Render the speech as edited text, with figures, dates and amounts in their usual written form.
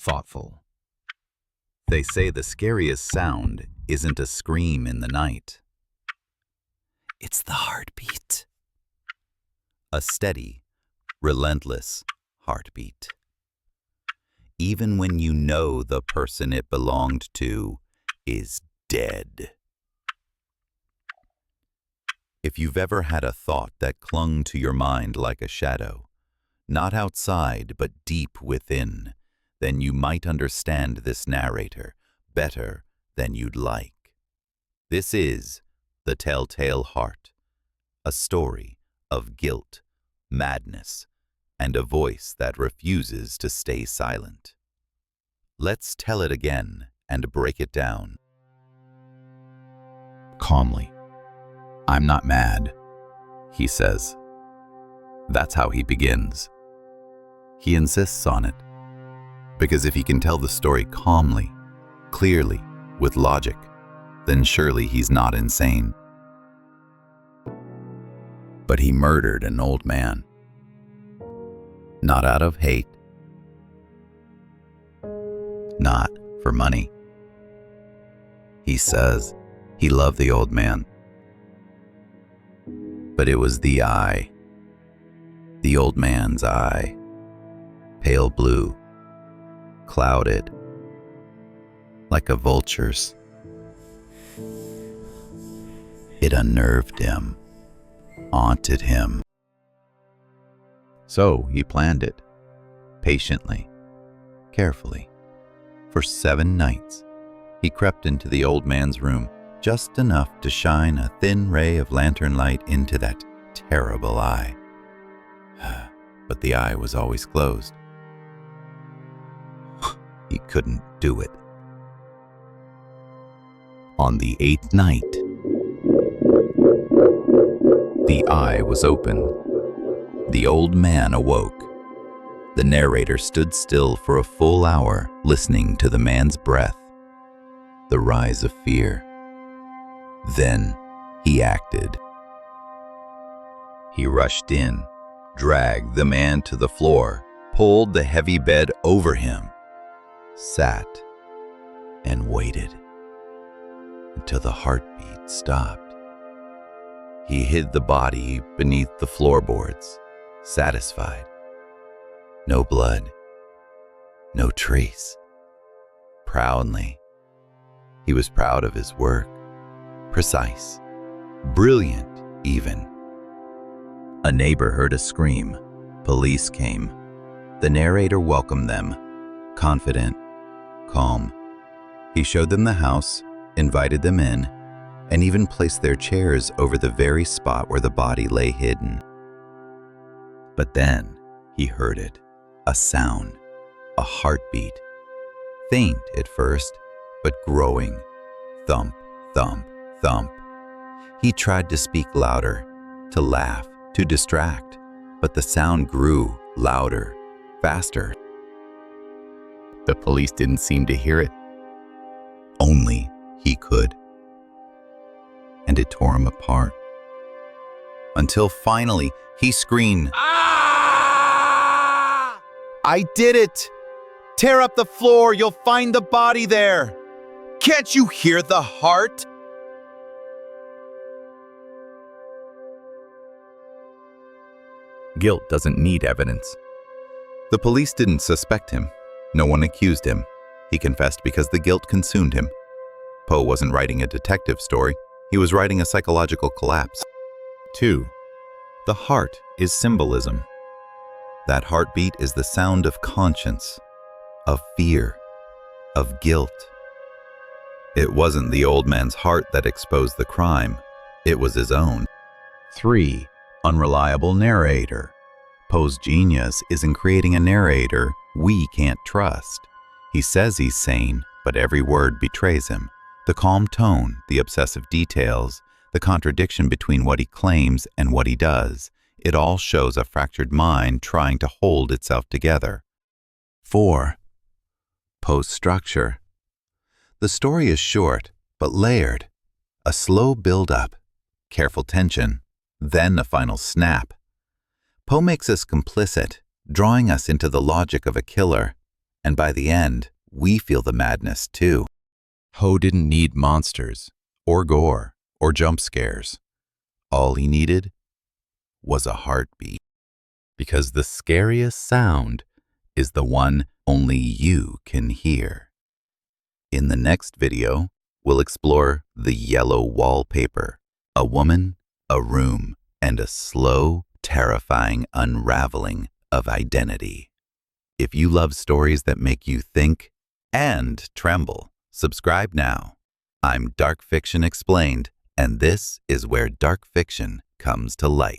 thoughtful. They say the scariest sound isn't a scream in the night. It's the heartbeat. A steady, relentless heartbeat. Even when you know the person it belonged to is dead. If you've ever had a thought that clung to your mind like a shadow, not outside but deep within, then you might understand this narrator better than you'd like. This is The Telltale Heart, a story of guilt, madness, and a voice that refuses to stay silent. Let's tell it again and break it down. Calmly. "I'm not mad," he says. That's how he begins. He insists on it, because if he can tell the story calmly, clearly, with logic, then surely he's not insane. But he murdered an old man. Not out of hate. Not for money. He says he loved the old man. But it was the eye. The old man's eye. Pale blue. Clouded. Like a vulture's. It unnerved him. Haunted him. So he planned it. Patiently. Carefully. For 7 nights, he crept into the old man's room, just enough to shine a thin ray of lantern light into that terrible eye. But the eye was always closed. He couldn't do it. On the 8th night, the eye was open. The old man awoke. The narrator stood still for a full hour, listening to the man's breath, the rise of fear. Then he acted. He rushed in, dragged the man to the floor, pulled the heavy bed over him, sat, and waited until the heartbeat stopped. He hid the body beneath the floorboards, satisfied. No blood, no trace. Proudly, he was proud of his work. Precise, brilliant even. A neighbor heard a scream. Police came. The narrator welcomed them, confident, calm. He showed them the house, invited them in, and even placed their chairs over the very spot where the body lay hidden. But then he heard it. A sound, a heartbeat. Faint at first, but growing. Thump, thump, thump. He tried to speak louder, to laugh, to distract, but the sound grew louder, faster. The police didn't seem to hear it. Only he could. And it tore him apart. Until finally, he screamed, "Ah! I did it! Tear up the floor, you'll find the body there! Can't you hear the heart?" Guilt doesn't need evidence. The police didn't suspect him. No one accused him. He confessed because the guilt consumed him. Poe wasn't writing a detective story. He was writing a psychological collapse. 2. The heart is symbolism. That heartbeat is the sound of conscience, of fear, of guilt. It wasn't the old man's heart that exposed the crime. It was his own. 3. Unreliable narrator. Poe's genius is in creating a narrator we can't trust. He says he's sane, but every word betrays him. The calm tone, the obsessive details, the contradiction between what he claims and what he does, it all shows a fractured mind trying to hold itself together. 4. Poe's structure. The story is short, but layered. A slow build-up, careful tension, then a final snap. Poe makes us complicit, drawing us into the logic of a killer, And by the end, we feel the madness too. Poe didn't need monsters, or gore, or jump scares. All he needed was a heartbeat. Because the scariest sound is the one only you can hear. In the next video, we'll explore the yellow wallpaper, a woman, a room, and a slow, terrifying unraveling of identity. If you love stories that make you think and tremble, subscribe now. I'm Dark Fiction Explained, and this is where dark fiction comes to light.